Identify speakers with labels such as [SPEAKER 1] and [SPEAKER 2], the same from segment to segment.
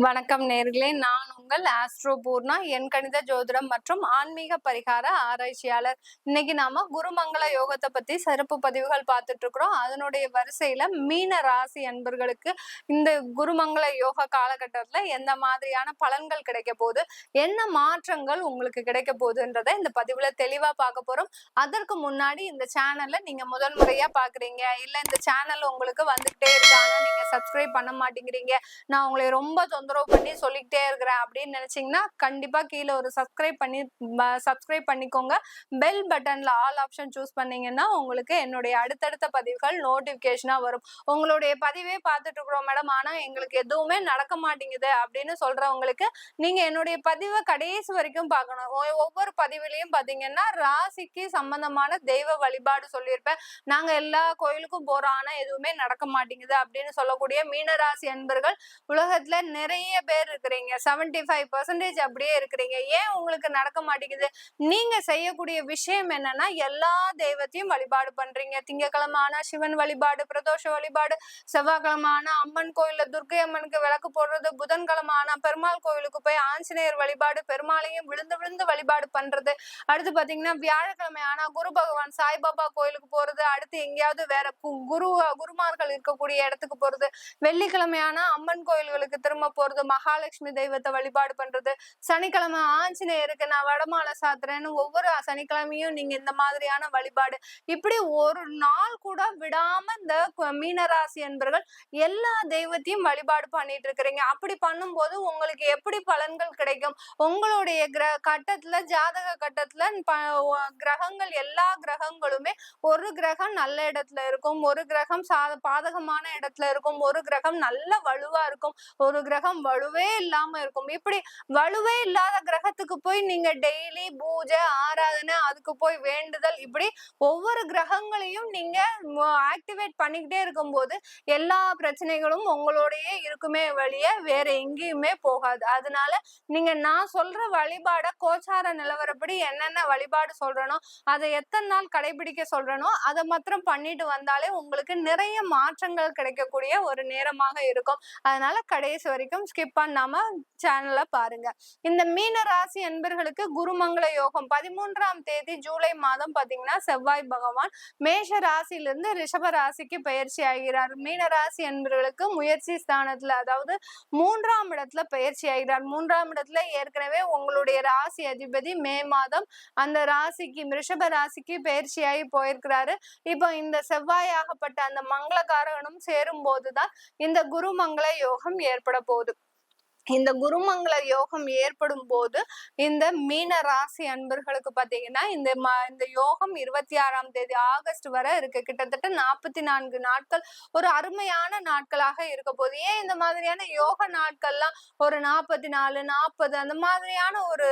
[SPEAKER 1] வணக்கம் நேர்களே, நான் உங்கள் ஆஸ்ட்ரோ பூர்ணா, எண்கணித ஜோதிடம் மற்றும் ஆன்மீக பரிகார ஆராய்ச்சியாளர். இன்னைக்கு நாம குருமங்கள யோகத்தை பத்தி சிறப்பு பதிவுகள் பார்த்துட்டு இருக்கிறோம். அதனுடைய வரிசையில மீன ராசி அன்பர்களுக்கு இந்த குருமங்கள யோக காலகட்டத்துல எந்த மாதிரியான பலன்கள் கிடைக்க போகுது, என்ன மாற்றங்கள் உங்களுக்கு கிடைக்க போகுதுன்றதை இந்த பதிவுல தெளிவா பார்க்க போறோம். அதற்கு முன்னாடி இந்த சேனல்ல நீங்க முதல் முறையா பாக்குறீங்க, இல்ல இந்த சேனல் உங்களுக்கு வந்துகிட்டே இருக்கு, ஆனா நீங்க சப்ஸ்கிரைப் பண்ண மாட்டேங்கிறீங்க, நான் உங்களை ரொம்ப தொந்தரவு பண்ணி சொல்லிக்கிட்டே இருக்கிறேன் அப்படின்னு நினைச்சீங்கன்னா கண்டிப்பா கீழே ஒரு சப்ஸ்கிரைப் பண்ணிக்கோங்க. பெல் பட்டன்ல ஆல் ஆப்ஷன் சூஸ் பண்ணீங்கன்னா உங்களுக்கு என்னுடைய அடுத்தடுத்த பதிவுகள் நோட்டிபிகேஷனா வரும். உங்களுடைய பதிவே பார்த்துட்டு இருக்கிறோம் மேடம், ஆனா எங்களுக்கு எதுவுமே நடக்க மாட்டேங்குது அப்படின்னு சொல்றவங்களுக்கு நீங்க என்னுடைய பதிவை கடைசி வரைக்கும் பார்க்கணும். ஒவ்வொரு பதிவிலையும் பாத்தீங்கன்னா ராசிக்கு சம்பந்தமான தெய்வ வழிபாடு சொல்லியிருப்பேன். நாங்க எல்லா கோயிலுக்கும் போறோம், ஆனா எதுவுமே நடக்க மாட்டேங்குது அப்படின்னு சொல்லக்கூடிய மீனராசி அன்பர்கள் உலகத்துல நிறைய பேர் இருக்கிறீங்க. 75% அப்படியே இருக்கிறீங்க. ஏன் உங்களுக்கு நடக்க மாட்டேங்குது? நீங்க செய்யக்கூடிய விஷயம் என்னன்னா, எல்லா தெய்வத்தையும் வழிபாடு பண்றீங்க. திங்கட்கிழமை ஆனா சிவன் வழிபாடு, பிரதோஷ வழிபாடு, செவ்வாய்க்கிழமை ஆனா அம்மன் கோயில்ல துர்க்கை அம்மனுக்கு விளக்கு போடுறது, புதன்கிழமை ஆனா பெருமாள் கோயிலுக்கு போய் ஆஞ்சநேயர் வழிபாடு, பெருமாளையும் விழுந்து விழுந்து வழிபாடு பண்றது. அடுத்து பாத்தீங்கன்னா வியாழக்கிழமை ஆனா குரு பகவான் சாய்பாபா கோயிலுக்கு போறது, அடுத்து எங்கேயாவது வேற குருமார்கள் இருக்கக்கூடிய இடத்துக்கு போறது, வெள்ளிக்கிழமையான அம்மன் கோயில்களுக்கு திரும்ப போறது, மகாலட்சுமி தெய்வத்தை வழிபாடு பண்றது, சனிக்கிழமை ஆஞ்சநேயருக்கு நான் வடமாலை சாத்துறேன்னு ஒவ்வொரு சனிக்கிழமையும் நீங்க இந்த மாதிரியான வழிபாடு, இப்படி ஒரு நாள் கூட விடாம இந்த மீனராசி என்பர்கள் எல்லா தெய்வத்தையும் வழிபாடு பண்ணிட்டு இருக்கிறீங்க. அப்படி பண்ணும்போது உங்களுக்கு எப்படி பலன்கள் கிடைக்கும்? உங்களுடைய கட்டத்துல ஜாதக கட்டத்துல கிரகங்கள் எல்லா கிரகங்களுமே ஒரு கிரகம் நல்ல இடத்துல இருக்கும், ஒரு கிரகம் பாதகமான இடத்துல இருக்கும், ஒரு கிரகம் நல்ல வலுவா இருக்கும், ஒரு கிரகம் வலுவே இல்லாம இருக்கும். இப்படி வலுவே இல்லாத கிரகத்துக்கு போய் நீங்க டெய்லி பூஜை ஆராதனை, அதுக்கு போய் வேண்டுதல், இப்படி ஒவ்வொரு கிரகங்களையும் நீங்க ஆக்டிவேட் பண்ணிக்கிட்டே இருக்கும்போது எல்லா பிரச்சனைகளும் உங்களோடயே இருக்குமே வழிய வேற எங்கேயுமே போகாது. அதனால நீங்க நான் சொல்ற வழிபாட கோச்சார நிலவரப்படி என்னென்ன வழிபாடு சொல்றனோ, அதை எத்தனை நாள் கடைபிடிக்க சொல்றனோ அதை மாத்திரம் பண்ணிட்டு வந்தாலே உங்களுக்கு நிறைய மாற்றங்கள் கிடைக்கக்கூடிய ஒரு நேரமாக இருக்கும். அதனால கடைசி வரைக்கும் ஸ்கிப் பண்ணாம சேனல பாருங்க. இந்த மீன ராசி என்பர்களுக்கு குருமங்கள யோகம் 13ஆம் தேதி ஜூலை மாதம் பாத்தீங்கன்னா செவ்வாய் பகவான் மேஷ ராசியிலிருந்து ரிஷப ராசிக்கு பயிற்சி ஆகிறார். மீன ராசி என்பவர்களுக்கு முயற்சி ஸ்தானத்துல, அதாவது 3ஆம் இடத்துல பயிற்சி ஆகிறார். 3ஆம் இடத்துல ஏற்கனவே உங்களுடைய ராசி அதிபதி மே மாதம் அந்த ராசிக்கு ரிஷப ராசிக்கு பயிற்சியாகி போயிருக்கிறாரு. இப்போ இந்த செவ்வாயாகப்பட்ட அந்த மங்களகாரகனும் சேரும் போதுதான் இந்த குருமங்கள யோகம் ஏற்பட போகுது. இந்த குருமங்கள யோகம் ஏற்படும் போது இந்த மீன ராசி அன்பர்களுக்கு பாத்தீங்கன்னா இந்த யோகம் 26ஆம் தேதி ஆகஸ்ட் வரை இருக்கு. கிட்டத்தட்ட 44 நாட்கள் ஒரு அருமையான நாட்களாக இருக்க போகுது. ஏன் இந்த மாதிரியான யோக நாட்கள்லாம் ஒரு 44 40 அந்த மாதிரியான ஒரு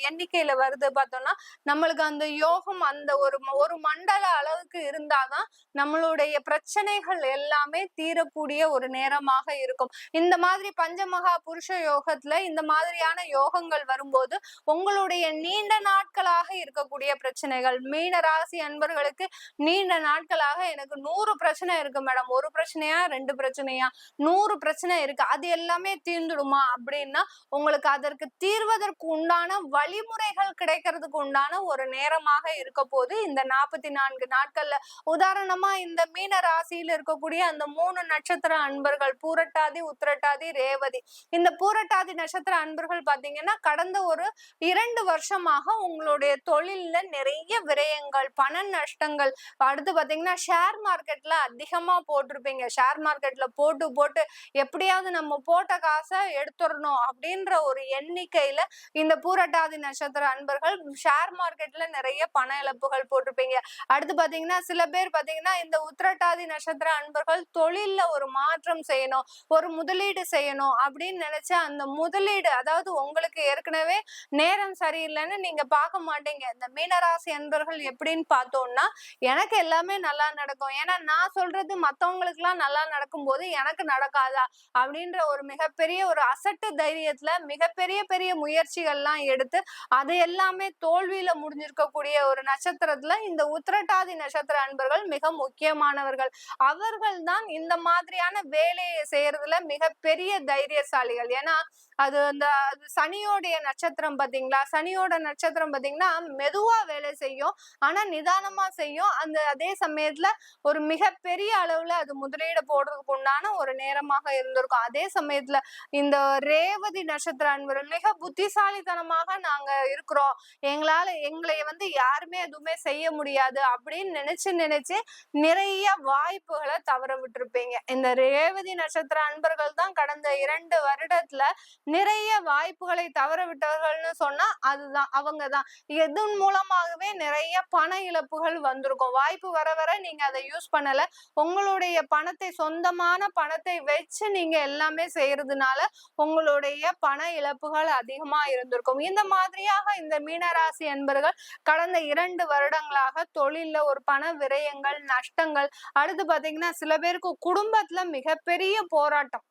[SPEAKER 1] எண்ணிக்கையில வருது பார்த்தோம்னா, நம்மளுக்கு அந்த யோகம் அந்த ஒரு மண்டல அளவுக்கு இருந்தாதான் நம்மளுடைய பிரச்சனைகள் எல்லாமே தீரக்கூடிய ஒரு நேரமாக இருக்கும். இந்த மாதிரி பஞ்சமகா புருஷ யோகத்துல இந்த மாதிரியான யோகங்கள் வரும்போது உங்களுடைய நீண்ட நாட்களாக இருக்கக்கூடிய பிரச்சனைகள், மீன ராசி அன்பர்களுக்கு நீண்ட நாட்களாக எனக்கு 100 பிரச்சனை இருக்கு மேடம், ஒரு பிரச்சனையா 2 பிரச்சனையா 100 பிரச்சனை இருக்கு, அது எல்லாமே தீர்ந்துடுமா அப்படின்னா உங்களுக்கு அதற்கு தீர்வதற்கு உண்டான வழிமுறைகள் கிடைக்கிறதுக்கு உண்டான ஒரு நேரமாக இருக்க போது இந்த 44 நாட்கள்ல. உதாரணமா இந்த மீன ராசியில் இருக்கக்கூடிய அந்த 3 நட்சத்திர அன்பர்கள் பூரட்டாதி, உத்திரட்டாதி, ரேவதி, இந்த பூரட்டாதி நட்சத்திர அன்பர்கள் பாத்தீங்கன்னா கடந்த ஒரு 2 வருஷமாக உங்களுடைய தொழில்ல நிறைய விரயங்கள், பண நஷ்டங்கள், அடுத்து பாத்தீங்கன்னா ஷேர் மார்க்கெட்ல அதிகமா போட்டிருப்பீங்க. ஷேர் மார்க்கெட்ல போட்டு எப்படியாவது நம்ம போட்ட காசை எடுத்துடணும் அப்படின்ற ஒரு எண்ணிக்கையில இந்த பூரட்டாதி நட்சத்திர அன்பர்கள் ஷேர் மார்க்கெட்ல நிறைய பண இழப்புகள் போட்டிருப்பீங்க. அடுத்து பாத்தீங்கன்னா சில பேர் பாத்தீங்கன்னா இந்த உத்திரட்டாதி நட்சத்திர அன்பர்கள் தொழில்ல ஒரு மாற்றம் செய்யணும், ஒரு முதலீடு செய்யணும் அப்படின்னு நினைச்ச அந்த முதலீடு, அதாவது உங்களுக்கு ஏற்கனவே நேரம் சரியில்லைன்னு நீங்க பார்க்க மாட்டீங்க. இந்த மீனராசி அன்பர்கள் எப்படின்னு பார்த்தோம்னா, எனக்கு எல்லாமே நல்லா நடக்கும், ஏன்னா நான் சொல்றது மத்தவங்களுக்கு எல்லாம் நல்லா நடக்கும் போது எனக்கு நடக்காதா அப்படின்ற ஒரு மிகப்பெரிய ஒரு அசட்டு தைரியத்துல மிகப்பெரிய பெரிய முயற்சிகள்லாம் எடுத்து அது எல்லாமே தோல்வியில முடிஞ்சிருக்கக்கூடிய ஒரு நட்சத்திரத்துல இந்த உத்திரட்டாதி நட்சத்திர அன்பர்கள் மிக முக்கியமானவர்கள். அவர்கள் தான் இந்த மாதிரியான வேலையை செய்யறதுல மிகப்பெரிய தைரியசாலிகள். நட்சத்திரங்கள். ஏன்னா அது அந்த சனியோடைய நட்சத்திரம் பாத்தீங்களா, சனியோட நட்சத்திரம் பாத்தீங்கன்னா மெதுவா வேலை செய்யும், ஆனா நிதானமா செய்யும். அந்த அதே சமயத்துல ஒரு மிகப்பெரிய அளவுல அது முதலீடு போடுறதுக்கு உண்டான ஒரு நேரமாக இருந்திருக்கும். அதே சமயத்துல இந்த ரேவதி நட்சத்திர அன்பர்கள் மிக புத்திசாலித்தனமாக நாங்க இருக்கிறோம், எங்களை யாருமே எதுவுமே செய்ய முடியாது அப்படின்னு நினைச்சு நிறைய வாய்ப்புகளை தவற விட்டுருப்பீங்க. இந்த ரேவதி நட்சத்திர அன்பர்கள் தான் கடந்த 2 வருடத்துல நிறைய வாய்ப்புகளை தவற விட்டவர்கள்னு சொன்னா அதுதான் அவங்கதான். இதன் மூலமாகவே நிறைய பண இழப்புகள் வந்திருக்கும். வாய்ப்பு வர வர நீங்க அதை யூஸ் பண்ணல, உங்களுடைய பணத்தை, சொந்தமான பணத்தை வச்சு நீங்க எல்லாமே செய்யறதுனால உங்களுடைய பண இழப்புகள் அதிகமா இருந்திருக்கும். இந்த மாதிரியாக இந்த மீனராசி என்பர்கள் கடந்த 2 வருடங்களாக தொழில்ல ஒரு பண விரயங்கள், நஷ்டங்கள், அடுத்து பாத்தீங்கன்னா சில பேருக்கு குடும்பத்துல மிகப்பெரிய போராட்டம்,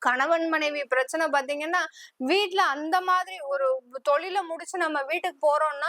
[SPEAKER 1] கணவன் மனைவி பிரச்சனை பாத்தீங்கன்னா வீட்டுல அந்த மாதிரி ஒரு தொழிலை முடிச்சு நம்ம வீட்டுக்கு போறோம்னா,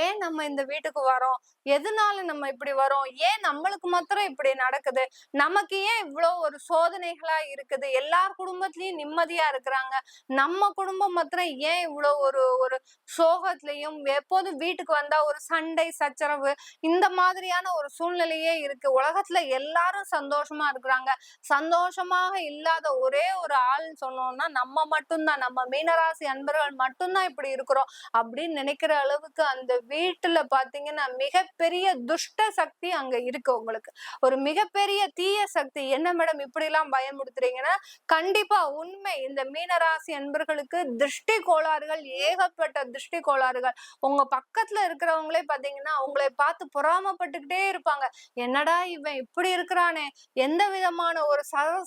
[SPEAKER 1] ஏன் நம்ம இந்த வீட்டுக்கு வரோம், எதனால நம்ம இப்படி வரோம், ஏன் நம்மளுக்கு மாத்திரம் இப்படி நடக்குது, நமக்கு ஏன் இவ்வளவு ஒரு சோதனைகளா இருக்குது, எல்லார் குடும்பத்திலயும் நிம்மதியா இருக்கிறாங்க, நம்ம குடும்பம் மாத்திரம் ஏன் இவ்வளவு ஒரு ஒரு சோகத்திலையும், எப்போதும் வீட்டுக்கு வந்தா ஒரு சண்டை சச்சரவு, இந்த மாதிரியான ஒரு சூழ்நிலையே இருக்கு. உலகத்துல எல்லாரும் சந்தோஷமா இருக்கிறாங்க, சந்தோஷமாக இல்லாத ஒரே ஒரு ஆள்னு சொன்னோம்னா நம்ம மட்டும்தான், நம்ம மீனராசி அன்பர்கள் மட்டும்தான் இப்படி இருக்கிறோம் அப்படின்னு நினைக்கிற அளவுக்கு அந்த வீட்டுல பாத்தீங்கன்னா மிகப்பெரிய துஷ்ட சக்தி அங்க இருக்கு. உங்களுக்கு ஒரு மிகப்பெரிய தீய சக்தி. என்ன மேடம் இப்படி எல்லாம் பயமுடுத்துறீங்கன்னா, கண்டிப்பா உண்மை. இந்த மீனராசி அன்பர்களுக்கு திருஷ்டி கோளாறுகள், ஏகப்பட்ட திருஷ்டி கோளாறுகள். உங்க பக்கத்துல இருக்கிறவங்களே பாத்தீங்கன்னா உங்களை பார்த்து பொறாமப்பட்டுக்கிட்டே இருப்பாங்க, என்னடா இவன் இப்படி இருக்கிறானே, எந்த விதமான ஒரு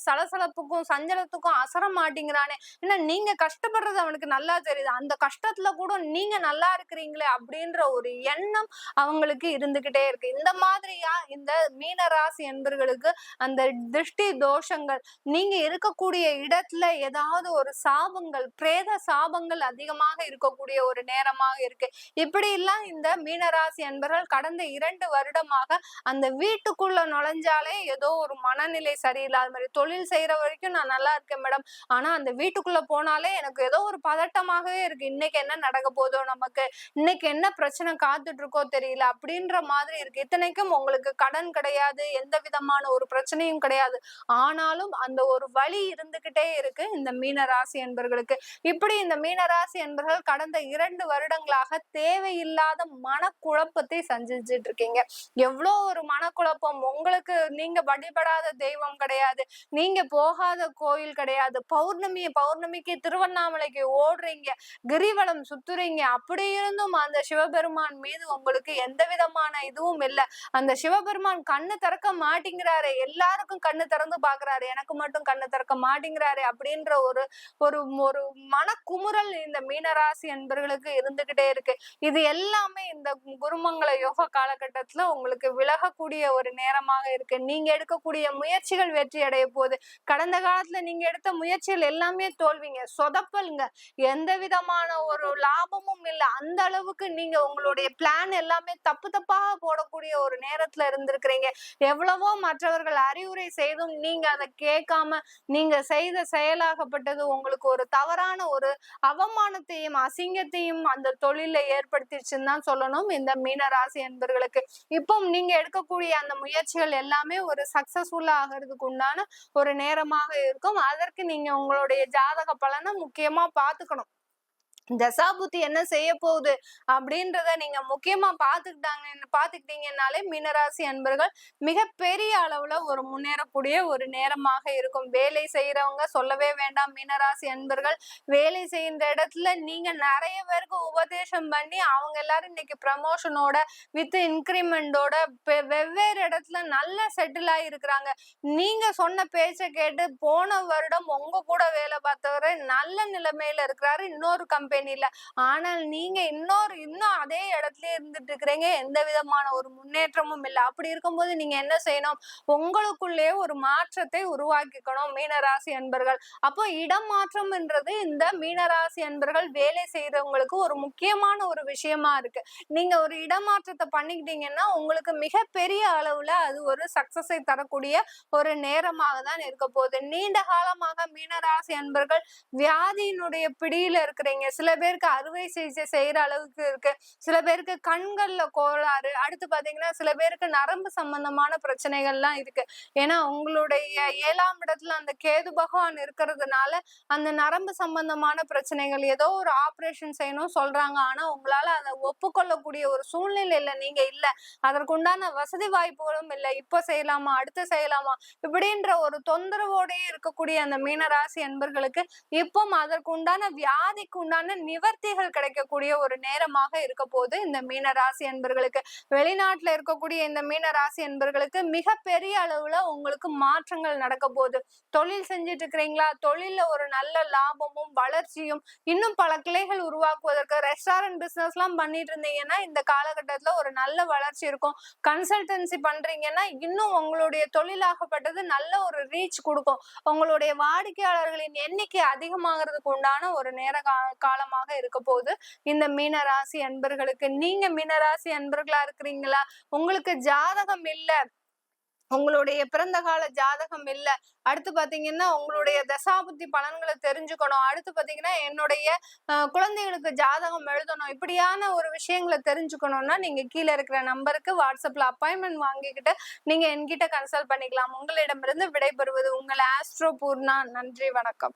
[SPEAKER 1] சலசலப்புக்கும் சஞ்சலத்துக்கும் அசர மாட்டேங்கிறானே, ஏன்னா நீங்க கஷ்டப்படுறது அவனுக்கு நல்லா தெரியுது, அந்த கஷ்டத்துல கூட நீங்க நல்லா இருக்கிறீங்களே அப்படின்ற ஒரு எண்ணம் அவங்களுக்கு இருந்துகிட்டே இருக்கு. இந்த மாதிரியா இந்த மீனராசி என்பர்களுக்கு அந்த திருஷ்டி தோஷங்கள், நீங்க இருக்கக்கூடிய இடத்துல ஏதாவது ஒரு சாபங்கள், பிரேத சாபங்கள் அதிகமாக இருக்கக்கூடிய ஒரு நேரமாக இருக்கு. இப்படி எல்லாம் இந்த மீனராசி என்பர்கள் கடந்த 2 வருடமாக அந்த வீட்டுக்குள்ள நுழைஞ்சாலே ஏதோ ஒரு மனநிலை சரியில்லாத மாதிரி, தொழில் செய்யற வரைக்கும் நான் நல்லா இருக்கேன் மேடம், ஆனா அந்த வீட்டுக்குள்ள போனாலே எனக்கு ஏதோ ஒரு பதட்டமாகவே இருக்கு, இன்னைக்கு என்ன நடக்க போதோ, நமக்கு இன்னைக்கு என்ன பிரச்சனை காத்துட்டு இருக்கோ தெரியல அப்படின்ற மாதிரி இருக்கு. இத்தனைக்கும் உங்களுக்கு கடன் கிடையாது, எந்த விதமான ஒரு பிரச்சனையும் கிடையாது, ஆனாலும் அந்த ஒரு வலி இருந்துகிட்டே இருக்கு இந்த மீன ராசி என்பர்களுக்கு. இப்படி இந்த மீன ராசி என்பர்கள் கடந்த 2 வருடங்களாக தேவையில்லாத மனக்குழப்பத்தை சந்திச்சுட்டு இருக்கீங்க. எவ்வளோ ஒரு மனக்குழப்பம் உங்களுக்கு, நீங்க வழிபடாத தெய்வம் கிடையாது, நீங்க போகாத கோயில் கிடையாது, பௌர்ணமிக்கு திருவண்ணாமலைக்கு ஓடுறீங்க, கிரிவலம் சுத்துறீங்க, அப்படி இருந்தும் அந்த சிவபெருமான் மீது உங்களுக்கு எந்த விதமான இதுவும் இல்லை. அந்த சிவபெருமான் கண்ணு திறக்க மாட்டேங்கிறாரு, எல்லாருக்கும் கண்ணு திறந்து பாக்குறாரு, எனக்கு மட்டும் கண்ணு திறக்க மாட்டேங்கிறாரு அப்படின்ற ஒரு ஒரு ஒரு மனக்குமுறல் இந்த மீனராசி என்பர்களுக்கு இருந்துகிட்டே இருக்கு. இது எல்லாமே இந்த குருமங்கள யோக காலகட்டத்துல உங்களுக்கு விலகக்கூடிய ஒரு நேரமாக இருக்கு. நீங்க எடுக்கக்கூடிய முயற்சிகள் வெற்றி அடைய போகுது. கடந்த காலத்துல நீங்க எடுத்த முயற்சிகள் எல்லாமே தோல்விங்க, சொதப்பல்ங்க, எந்த விதமான ஒரு லாபமும் இல்லை. அந்த அளவுக்கு நீங்க உங்களுடைய பிளான் எல்லாமே தப்பாக போடக்கூடிய ஒரு நேரத்துல இருந்திருக்கிறீங்க. எவ்வளவோ மற்றவர்கள் அறிவுரை செய்தும் நீங்க அதை கேட்காம நீங்க செய்த செயலாகப்பட்டது உங்களுக்கு ஒரு தவறான ஒரு அவமானத்தையும் அசிங்கத்தையும் அந்த தொழில ஏற்படுத்திடுச்சுன்னு தான் சொல்லணும் இந்த மீனராசி என்பர்களுக்கு. இப்போ நீங்க எடுக்கக்கூடிய அந்த முயற்சிகள் எல்லாமே ஒரு சக்சஸ்ஃபுல்லா ஆகிறதுக்கு உண்டான ஒரு நேரமாக இருக்கும். அதற்கு நீங்க உங்களுடைய ஜாதக பலனை முக்கியமா பாத்துக்கணும். தசாபுத்தி என்ன செய்ய போகுது அப்படின்றத நீங்க முக்கியமா பாத்துக்கிட்டீங்கன்னாலே மீனராசி அன்பர்கள் மிகப்பெரிய அளவுல ஒரு முன்னேறக்கூடிய ஒரு நேரமாக இருக்கும். வேலை செய்யறவங்க சொல்லவே வேண்டாம். மீனராசி அன்பர்கள் வேலை செய்கின்ற இடத்துல நீங்க நிறைய பேருக்கு உபதேசம் பண்ணி அவங்க எல்லாரும் இன்னைக்கு ப்ரமோஷனோட வித் இன்கிரிமெண்டோட வெவ்வேறு இடத்துல நல்லா செட்டில் ஆகி இருக்கிறாங்க. நீங்க சொன்ன பேச்ச கேட்டு போன வருடம் உங்க கூட வேலை பார்த்தவரை நல்ல நிலைமையில இருக்கிறாரு இன்னொரு கம்பெனில. ஆனால் நீங்க இன்னும் அதே இடத்துல இடத்துலயே இருந்துட்டு இருக்கிறீங்க, எந்த விதமான ஒரு முன்னேற்றமும் இல்ல. அப்படி இருக்கும்போது நீங்க என்ன செய்யணும்? உங்களுக்குள்ளேயே ஒரு மாற்றத்தை உருவாக்கிக்கணும் மீனராசி அன்பர்கள். அப்போ இடமாற்றம்ன்றது இந்த மீனராசி அன்பர்கள் வேலை செய்றவங்களுக்கு ஒரு முக்கியமான ஒரு விஷயமா இருக்கு. நீங்க ஒரு இடமாற்றத்தை பண்ணிக்கிட்டீங்கன்னா உங்களுக்கு மிகப்பெரிய அளவுல அது ஒரு சக்சஸை தரக்கூடிய ஒரு நேரமாக தான் இருக்க போகுது. நீண்ட காலமாக மீனராசி அன்பர்கள் வியாதியினுடைய பிடியில இருக்கிறீங்க. சில பேருக்கு அறுவை சிகிச்சை செய்யற அளவுக்கு இருக்கு. சில பேருக்கு கண்கள்ல கோளாறு, அடுத்து பாத்தீங்கன்னா சில பேருக்கு நரம்பு சம்பந்தமான பிரச்சனைகள்லாம் இருக்கு. ஏன்னா உங்களுடைய 7ஆம் இடத்துல அந்த கேது பகவான் இருக்கிறதுனால அந்த நரம்பு சம்பந்தமான பிரச்சனைகள் ஏதோ ஒரு ஆபரேஷன் செய்யணும் சொல்றாங்க. ஆனா உங்களால அதை ஒப்புக்கொள்ளக்கூடிய ஒரு சூழ்நிலையில நீங்க இல்ல. அதற்குண்டான வசதி வாய்ப்புகளும் இல்ல. இப்ப செய்யலாமா, அடுத்து செய்யலாமா, இப்படின்ற ஒரு தொந்தரவோடயே இருக்கக்கூடிய அந்த மீனராசி அன்பர்களுக்கு இப்போ அதற்குண்டான வியாதிக்கு உண்டான நிவர்த்திகள் கிடைக்கக்கூடிய ஒரு நேரமாக இருக்க போது இந்த மீனராசி அன்பர்களுக்கு. வெளிநாட்டுல இருக்கக்கூடிய இந்த மீனராசி அன்பர்களுக்கு மிகப்பெரிய அளவுல உங்களுக்கு மாற்றங்கள் நடக்க போகுது. தொழில் செஞ்சுட்டு இருக்கிறீங்களா? தொழில்ல ஒரு நல்ல லாபமும் வளர்ச்சியும், இன்னும் பல கிளைகள் உருவாக்குவதற்கு ரெஸ்டாரண்ட் பிசினஸ் எல்லாம் பண்ணிட்டு இருந்தீங்கன்னா இந்த காலகட்டத்துல ஒரு நல்ல வளர்ச்சி இருக்கும். கன்சல்டன்சி பண்றீங்கன்னா இன்னும் உங்களுடைய தொழிலாகப்பட்டது நல்ல ஒரு ரீச் கொடுக்கும். உங்களுடைய வாடிக்கையாளர்களின் எண்ணிக்கை அதிகமாகிறதுக்கு உண்டான ஒரு நேர காலமாக இருக்க போகுது இந்த மீனராசி அன்பர்களுக்கு. நீங்க மீனராசி அன்பர்களா இருக்கிறீங்களா? உங்களுக்கு ஜாதகம் இல்ல, உங்களுடைய பிறந்த கால ஜாதகம் இல்ல, அடுத்து பாத்தீங்கன்னா உங்களுடைய தசாபுத்தி பலன்களை தெரிஞ்சுக்கணும், அடுத்து பாத்தீங்கன்னா என்னுடைய குழந்தைகளுக்கு ஜாதகம் எழுதணும், இப்படியான ஒரு விஷயங்களை தெரிஞ்சுக்கணும்னா நீங்க கீழே இருக்கிற நம்பருக்கு வாட்ஸ்அப்ல அப்பாயின்மெண்ட் வாங்கிக்கிட்டு நீங்க என்கிட்ட கன்சல்ட் பண்ணிக்கலாம். உங்களிடமிருந்து விடைபெறுவது உங்கள் ஆஸ்ட்ரோ பூர்ணா. நன்றி, வணக்கம்.